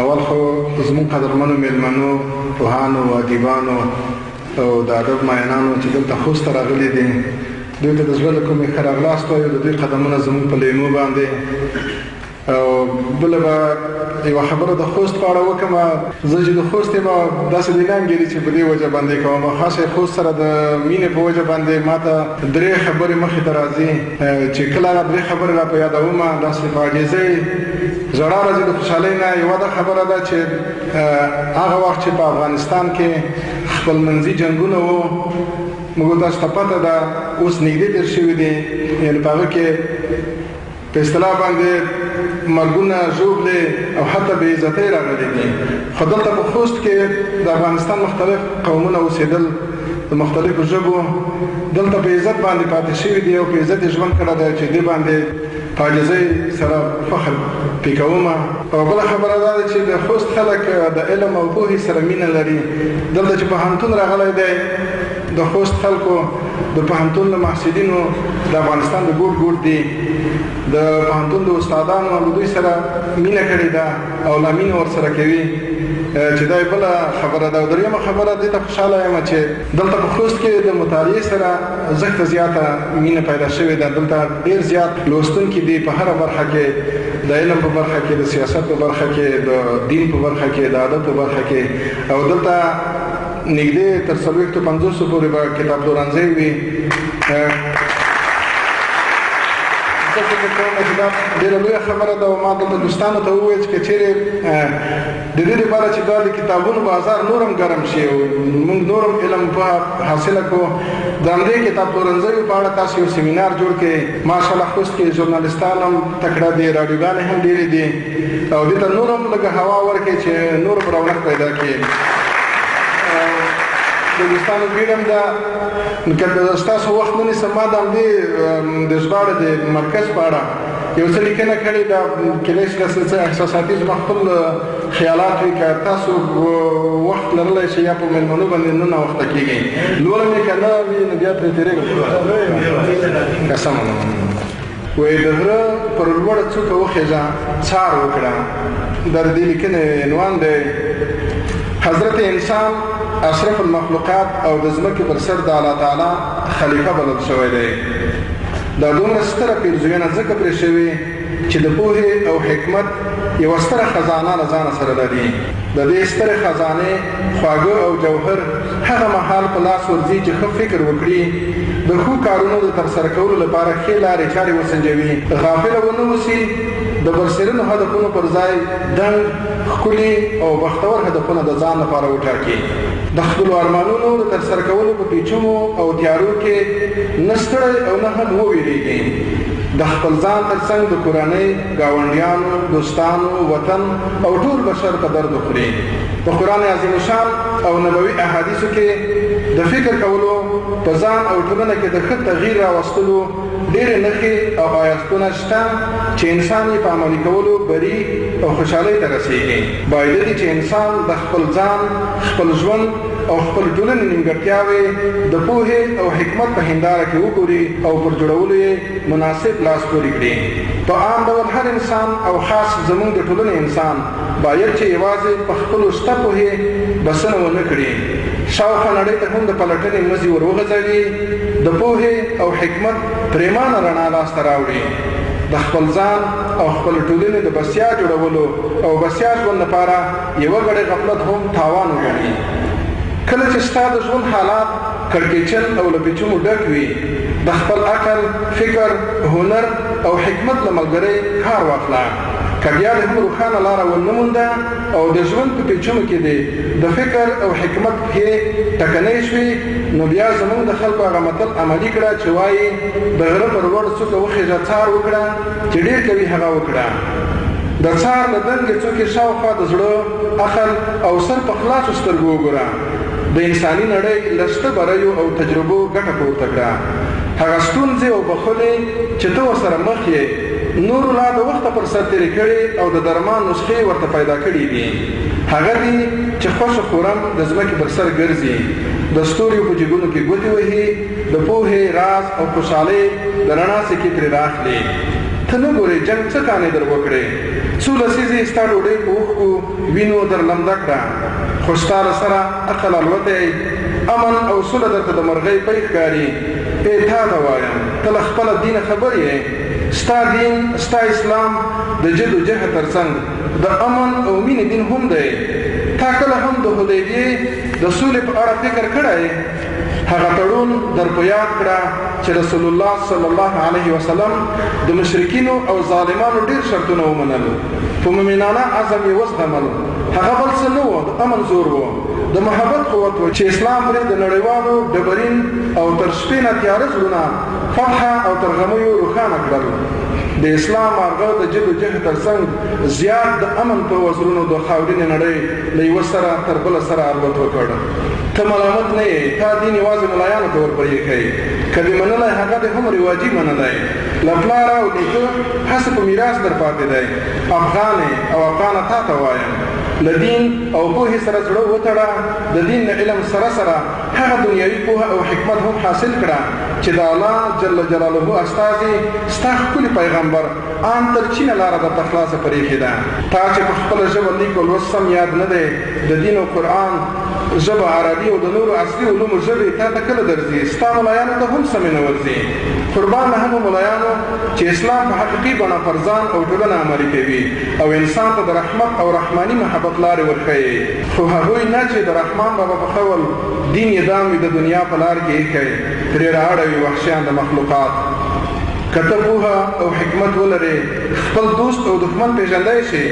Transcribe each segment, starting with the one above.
اول خو زموږ قدرمنو میلمنو پوهانو ادیبانو او د ادب مینانو چې دلته خوست ته راغلي دي دوی ته د زړه له کومې ښه راغلاست وایو. د دوی قدمونه زموږ په لیمو باندې. او بله به یوه خبره د خوست په اړه وکړم. زه چې د خوست یم داسې دي نه انګېري چې په دې وجه باندې کوم. خاصه خوست سره د مینې په وجه باندې ما ته درې خبرې مخې ته راځي چې کله هغه درې خبرې را په یادوم داسې په عاجزۍ ژړا راځي د خوشحالۍ نه. یوه دا خبره ده چې هغه وخت چې په افغانستان کې خپلمنځي جنګونه وو، موږ تاسو ته پته ده اوس نږدې تېر شوي دي، یعنې په هغه کې په اصطلاح باندې مرګونه، ژوبلې او حتی بې عزتۍ راغلي دي. خو دلته په خوست کې د افغانستان مختلف قومونه اوسېدل د مختلفو ژبو، دلته په عزت باندې پاتې شوي دي او په عزت یې ژوند کړی دی چې دې باندې په عاجزۍ سره فخر پې کوم. او بله خبره دا ده چې د خوست خلک د علم او پوهې سره مینه لري. دلته چې پوهنتون راغلی دی، د خوست خلکو د پوهنتون د محصلینو د افغانستان د ګوټ ګوټ دي، د پوهنتون د استادانو له دوی سره مینه کړې ده او لا مینه ورسره کوي چې دا بله خبره ده. او درېیمه خبره دې ته خوشحاله یم چې دلته په خوست کې د مطالعې سره زښته زیاته مینه پیدا شوې ده. دلته ډېر زیات لوستونکي دي په هره برخه کې، د علم په برخه کې، د سیاست په برخه کې، د دین په برخه کې، د ادب په برخه کې. او دلته نږدې تر 450 پورې به کتاب پلورنځۍ وي. زه فکر کوم چې دا ډېره لویه خبره ده. او ما دلته دوستانو ته وویل چې که چېرې د دې لپاره چې دا د کتابونو بازار نور هم ګرم شي او موږ نور هم علم پوهه حاصله کړو، د همدې کتاب پلورنځیو په اړه تاسو یو سیمینار جوړ کړئ. ماشاءالله خوست کې ژورنالستان هم تکړه دي، راډیوګانې هم ډېرې دي، او دې ته نور هم لږه هوا ورکړئ چې نور به رونق پیدا کړي. د دوستانو بیډم ده که ستاسو وخت نه نیسم، ما د همدې د ژباړې د مرکز په اړه یو څه لیکنه کړې ده. کیدای شي داسې څه احساساتي زما خپل خیالات وي. که تاسو وخت لرلی شئ یا په مېلمنو باندې نه ناوخته کېږئ لولم یې که نه وي نو بیا پرې تېرېږم. سمه ده. وایي د غره پر لوړه څوکه وخېژه څار وکړه. دا د دې لیکنې عنوان دی حضرت انسان اشرف المخلوقات او د ځمکې پر سر د الله تعالی خلیفه بلل شوی دی. دا دومره ستره پیرزویونه ځکه پرې شوي چې د پوهې او حکمت یوه ستره خزانه له ځانه سره لري. د دې سترې خزانې خواږه او جوهر هغه مهال په لاس ورځي چې ښه فکر وکړي، د ښو کارونو د ترسره کولو لپاره ښې لارې چارې وسنجوي، غافله ونه اوسي، د برسېرنو هدفونو پر ځای دنګ، ښکلي او بختور هدفونه د ځان لپاره وټاکي. د خپلو ارمانونو د ترسره کولو په پیچومو او تیارو کې نه ستړی او نه هم وویرېږي. د خپل ځان تر څنګ د کورنۍ، ګاونډیانو، دوستانو، وطن او ټول بشر په درد وخوري. په قرآن عظیم شان او نبوي احادیثو کې د فکر کولو په ځان او ټولنه کې د ښه تغییر راوستلو ډېرې نښې او آیتونه شته چې انسان یې په عملي کولو بري او خوشحالۍ ته رسېږي. باید دي چې انسان د خپل ځان، خپل ژوند او خپل ټولنې نیمګړتیاوې د پوهې او حکمت په هنداره کې وګوري او پر جوړولو یې مناسب لاس پورې کړي. په عام ډول هر انسان او خاص زموږ د ټولنې انسان باید چې یوازې په خپلو شته پوهې بسنه ونه کړي، شاوخوا نړۍ ته هم د پلټنې مزي ور وغځوي، د پوهې او حکمت پرېمانه رڼا لاسته راوړي، د خپل ځان او خپل ټولنې د بسیا جوړولو او بسیا ژوند لپاره یوه ګړۍ غفلت هم تاوان وګڼي. کله چې ستا د ژوند حالات کړکېچن او له پیچونو ډک وي، د خپل عقل، فکر، هنر او حکمت له ملګرۍ کار واخله. که بیا د هم روښانه لاره ونه مونده او د ژوند په پیچونو کې دی د فکر او حکمت پښې ټکنۍ شوي، نو بیا زموږ د خلکو هغه متل عملي کړه چې وایي د غره پر لوړ څوکه وخېژه څار وکړه چې ډېر کوي هغه وکړه. د څار له دنګې څوکې شاوخوا د زړه، عقل او سر په خلاصو سترګو وګوره. د انساني نړۍ له شته بریو او تجربو ګټه پورته کړه. هغه ستونزې او بخلې چې ته ورسره مخ یې نورو لا د وخته پر سر تېرې کړي او د درمان نسخې ورته پیدا کړي دي. هغه دي چې خوښ خورم د ځمکې پر سر ګرځي، د ستوریو په جېبونو کې ګوتې وهي، د پوهې راز او خوشحالۍ د رڼا سکې ترې راخلي. ته نه ګورې جنګ څه کانې در وکړې، څو لسیزې ستا ډوډۍ په اوښکو وینو در لمده کړه خو ستا له سره عقل الوتی امن او سوله درته د مرغۍ پۍ ښکاري ای تا ته وایم ته له خپله دینه خبر یې ستا دین ستا اسلام د جد و جهد تر څنګ د امن او مینې دین هم دی تا کله هم د حدیبیې د سولې په اړه فکر کړی هغه تړون در په یاد کړه چې رسول الله صلی الله علیه وسلم د مشرکینو او ظالمانو ډېر شرطونه ومنل په مؤمنانه عزم یې وزغمل هغه بل څه نه و د امن زور و د محبت قوت و چې اسلام پرې د نړیوالو ډبرین او تر شپې نه تیاره زړونه فتحه او ترغمیو روښانه کړل د اسلام مارغه د جد و جهد تر څنګ زیات د امن په وزرونو د خاورینې نړۍ له یوه سره تر بله سره الوت وکړ ته ملامت نه یې تا دین یوازې ملایانو ته ورپرېښی که دې منلی هغه دې هم رواجي منلی له پلاره او نیکه هسې په میراث در پاتې دی افغانې او افغانه تا ته وایم له دین او پوهې سره زړه وتړه د دین له علم سره سره هغه دنیوي پوهه او حکمت هم حاصل کړه چې د الله جل جلاله استازي ستا ښکلي پیغمبر ان تر چینه لاره درته خلاصه پرېښې ده تا چې په خپله ژبه لیک او لوست سم یاد نه دی د دین او قرآن ژبه عربي او د نورو اصلي علومو ژبې تا ته کله درځي ستا ملایانو ته هم سمې نه ورځي قربان له هغو ملایانو چې اسلام په حقیقي بڼه پر ځان او ټولنه عملي کوي او انسان ته د رحمت او رحماني محبت لارې ورښیي خو هغوی نه چې د رحمان بابا په قول دین یې دام وي د دنیا په لار کې ایښی پرې رااړوي وحشیان د مخلوقات که ته پوهه او حکمت ولرې خپل دوست او دښمن پېژندی شي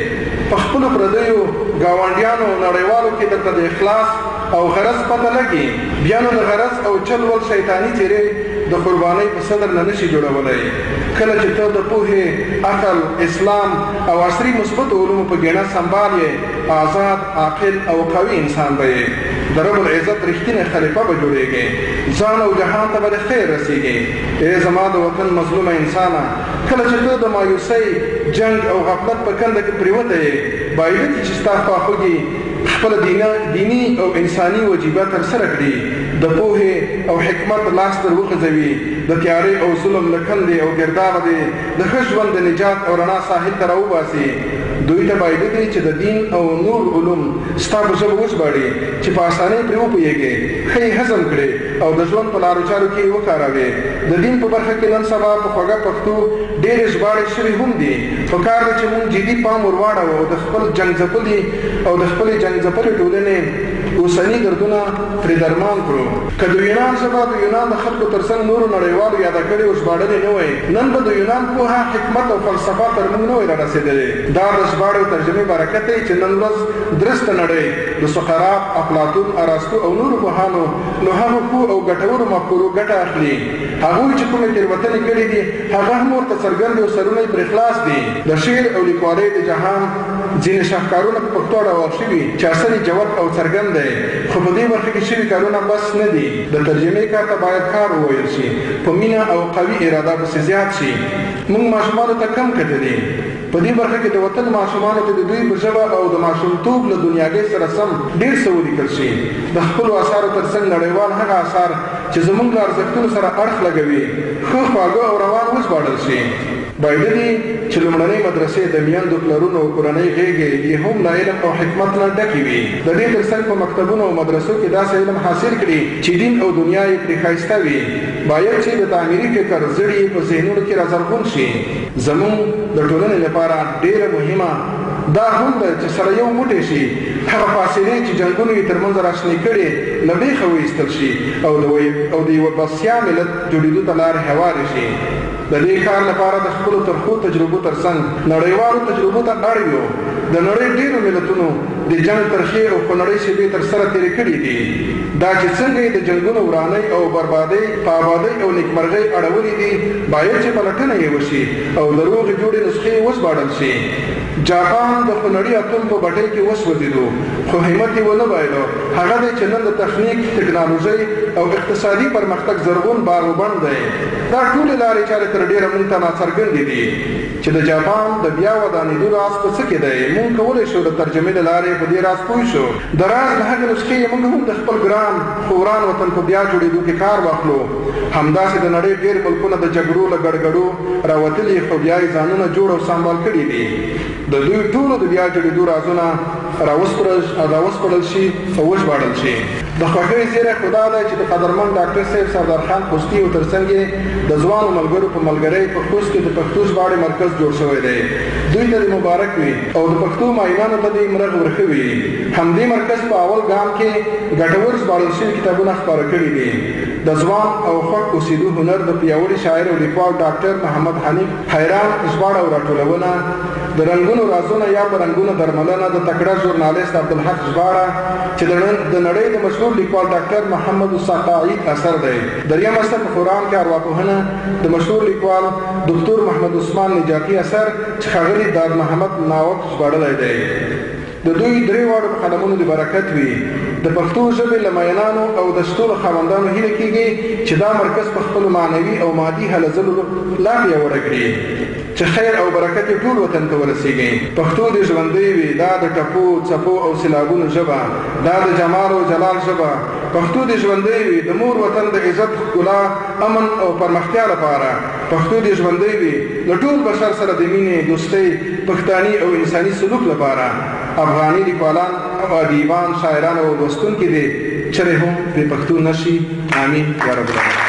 په خپلو پردیو ګاونډیانو او نړیوالو کې درته د اخلاص او غرض پته لګي بیا نو د غرض او چل ول شیطاني څېرې د قربانۍ په صدر نه نشي جوړولی کله چې ته د پوهې عقل اسلام او عصري مثبتو علومو په ګېڼه سمبال یې آزاد عاقل او قوي انسان به یې د رب العزت رښتینی خلیفه به جوړېږې ځان او جهان ته به د خیر رسېږي ای زما د وطن مظلومه انسانه کله چې ته د مایوسۍ جنګ او غفلت په کنده کې پرېوته یې باید چې ستا خواخوږي خپله دیني او انساني وجیبه ترسره کړي د پوهې او حکمت لاس در وخځوي د تیارې او ظلم له کندې او ګردابه دې د ښه ژوند د نجات او رڼا ساحل ته راوباسي دوی ته باید دی چې د دین او نور علوم ستا په ژبه وژباړي چې په اسانۍ پرې وپوهېږې ښه یې هضم کړې او د ژوند په لارو چارو کې یې وکاروې د دین په برخه کې نن سبا په خوږه پښتو ډېرې ژباړې شوي هم دي پکار ده چې موږ جدي پام ور واړوو او د خپل جنګ ځپلي او د خپلې جنګ ځپلې ټولنې اوسني دردونه پرې درمان کړو که د یونان ژبه د یونان د خلکو تر څنګ نورو نړیوالو یاده کړې او ژباړلې نه وی نن به د یونان پوهه حکمت او فلسفه تر موږ نه وی رارسېدلې دا د ژباړې او ترجمې برکت دی چې نن ورځ درسته نړۍ د سقراط افلاطون ارسطو او نورو پوهانو له هغو پوه او ګټورو مفکورو ګټه اخلي هغوی چې کومې تېروتنې کړي دي هغه هم ورته څرګند او سرونه یې پرې خلاص دي د شعر او لیکوالۍ د جهان ځینې شاهکارونه په پښتو ډول شوي چې اثر یې جوت او څرګند دی خو په دې برخه کې شوي کارونه بس نه دي د ترجمې کار ته باید کار وویل شي په مینه او قوي اراده پسې زیات شي موږ ماشومانو ته کم کتلي په دې برخه کې د وطن ماشومانو ته د دوی په ژبه او د ماشومتوب له دنیاګۍ سره سم ډېر څه ولیکل شي د خپلو اثارو تر څنګ نړیوال هغه اثار چې زموږ له ارزښتونو سره اړخ لګوي ښه خواږه او روان وژباړل شي باید دی چې لومړنۍ مدرسې د میندو پلرونو او کورنۍ غېږې یې هم له علم او حکمت نه ډکې وي د دې تر څنګ په مکتبونو او مدرسو کې داسې علم حاصل کړي چې دین او دنیا یې پرې ښایسته وي باید چې د تعمیري فکر زړي یې په ذهنونو کې رازرغون شي زموږ د ټولنې لپاره ډېره مهمه دا هم ده چې سره یو موټی شي هغه فاصلې چې جنګونو یې ترمنځ راشنې کړي له بیخه وایستل شي او د یوه بسیا ملت جوړېدو ته لارې هوارې شي د دې کار لپاره د خپلو ترخو تجربو تر څنګ نړیوالو تجربو ته اړ یو د نړۍ ډېرو ملتونو د جنګ ترخې او خونړۍ شېبې تر سره تېرې کړي دي دا چې څنګه یې د جنګونو ورانۍ او بربادۍ په ابادۍ او نیکمرغۍ اړولې دي باید چې پلټنه یې وشي او د روغې جوړې نسخې وژباړل شي جاپان د خونړي اتوم په بټۍ کې وسوځېدو خو همت یې ونه بایلو هغه دی چې نن د تخنیک ټکنالوژۍ او اقتصادي پرمختګ زرغون باغ و بڼ دی دا ټولې لارې چارې تر ډېره موږ ته ناڅرګندې دي چې د جاپان د بیا ودانېدو راز په څه کې دی موږ کولی شو د ترجمې له لارې په دې راز پوه شو د راز له هغې نسخې یې موږ هم د خپل ګران خو وران وطن په بیا جوړېدو کې کار واخلو همداسې د نړۍ ډېر ملکونه د جګړو له ګډګډو راوتلي خو بیا یې ځانونه جوړ او سمبال کړي دي د دوی ټولو د بیا جوړېدو رازونه راوسپړل شي او وژباړل شي. د خوښۍ زیری خو دا دی چې د قدرمن ډاکټر صاحب سردار خان خوستي او ترڅنګ یې د ځوانو ملګرو په ملګرۍ په خوست کې د پښتو ژباړې مرکز جوړ شوی دی. دوی ته دې مبارک وي او د پښتو ماینانو ته دې مرغ ورښه وي. همدې مرکز په اول ګام کې ګټور ژباړل شوي کتابونه خپاره کړي دي. د ځوان او خوښ اوسېدو هنر د پیاوړي شاعر او لیکوال ډاکټر محمد حنیف حیران ژباړه او راټولونه، د رنګونو رازونه یا په رنګونو درملنه د تکړه ژورنالیست عبدالحق ژباړه چې د نړۍ د مشهور لیکوال ډاکټر محمد السقاعي اثر دی. دریم اثر په قرآن کې ارواپوهنه د مشهور لیکوال دکتور محمد عثمان نجاتي اثر چې ښاغلي داد محمد ناوک ژباړلی دی. د دوی درې واړو په قلمونو د برکت وي. د پښتو ژبې له مینانو او د شتو له خاوندانو هیله کېږي چې دا مرکز په خپلو معنوي او مادي هلو ځلو لا پیاوړی کړي چې خیر او برکت یې ټول وطن ته ورسیږي. پښتو دې ژوندۍ وي، دا د ټپو څپو او سیلابونو ژبه، دا د جمال او جلال ژبه. پښتو دې ژوندۍ وي د مور وطن د عزت، ښکلا، امن او پرمختیا لپاره. پښتو دې ژوندۍ وي له ټول بشر سره د مینې، دوستۍ، پښتاني او انساني سلوک لپاره. افغاني لیکوالان او ادیبان، شاعران او لوستونکي دې چرې هم پرې پښتو نشي. آمین یا رب العالمین.